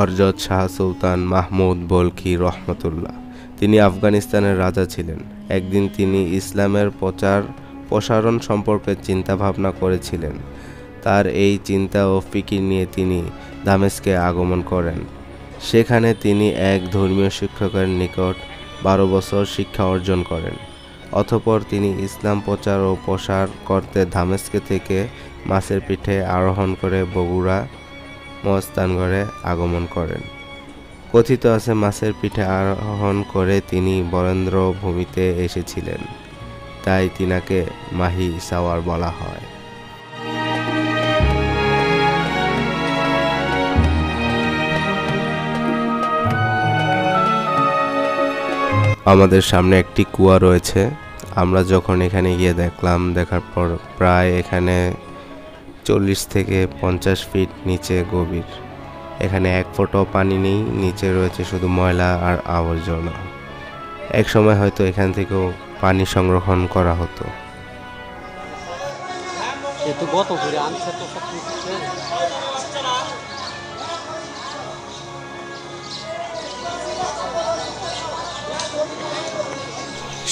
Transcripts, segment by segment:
হযরত শাহ সুলতান মাহমুদ বলখি রহমতুল্লাহ। তিনি আফগানিস্তানের রাজা ছিলেন। একদিন তিনি ইসলামের প্রসারণ সম্পর্কে চিন্তা ভাবনা করেছিলেন। তার এই চিন্তা ও ফিকির নিয়ে তিনি দামেস্কে আগমন করেন। সেখানে তিনি এক ধর্মীয় শিক্ষকের নিকট 12 বছর শিক্ষা অর্জন করেন। অতঃপর তিনি ইসলাম প্রচার ও প্রসার করতে দামেস্ক থেকে মাছের পিঠে আরোহণ করে বগুড়া মস্তানগড়ে আগমন করেন। কথিত আছে মাছের পিঠে আরোহণ করে তিনি বরেন্দ্র ভূমিতে এসেছিলেন, তাই তিনাকে মাহি সাওয়ার বলা হয়। আমাদের সামনে একটি কুয়া রয়েছে। আমরা যখন এখানে গিয়ে দেখার পর প্রায় এখানে 40 থেকে 50 ফিট নিচে গভীর। এখানে 1 ফুটও পানি নেই, নিচে রয়েছে শুধু ময়লা আর আবর্জনা। এক সময় হয়তো এখান থেকেও পানি সংরক্ষণ করা হতো।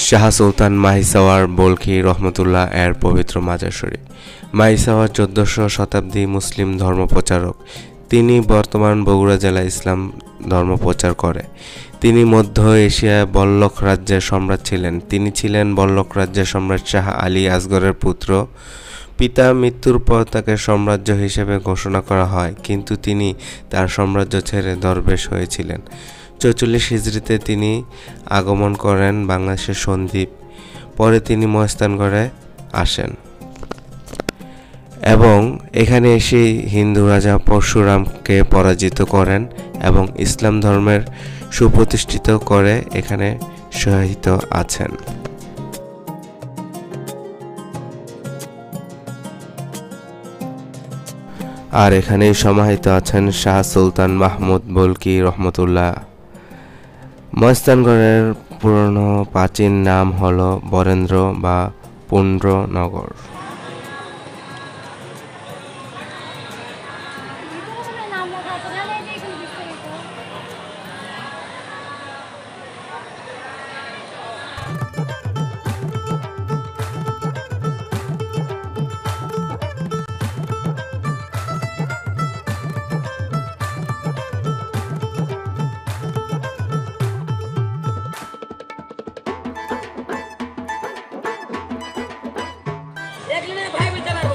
শাহ সুলতান মাহি সাওয়ার বলখি রহমতুল্লাহ এর পবিত্র মাজার শরীফ। মাহি সাওয়ার 1400 শতাব্দী মুসলিম ধর্মপ্রচারক। তিনি বর্তমান বগুড়া জেলায় ইসলাম ধর্ম প্রচার করে। তিনি মধ্য এশিয়ায় বল্লখ রাজ্যের সম্রাট ছিলেন। তিনি ছিলেন বল্লখ রাজ্যের সম্রাট শাহ আলী আসগরের পুত্র। পিতা মৃত্যুর পর তাকে সাম্রাজ্য হিসেবে ঘোষণা করা হয়, কিন্তু তিনি তার সাম্রাজ্য ছেড়ে দরবেশ হয়েছিলেন। 44 হিজরিতে তিনি আগমন করেন বাংলাদেশের সন্দ্বীপ। পরে তিনি মহেস্তানগড়ে আসেন এবং এখানে এসে হিন্দু রাজা পরশুরামকে পরাজিত করেন এবং ইসলাম ধর্মের সুপ্রতিষ্ঠিত করে এখানে সহিত আছেন। আর এখানেই সমাহিত আছেন শাহ সুলতান মাহমুদ বলখি রহমতুল্লাহ। মহেস্তানগড়ের পুরনো প্রাচীন নাম হলো বরেন্দ্র বা পুন্ড্রনগর। देख लेना भाई बेचारा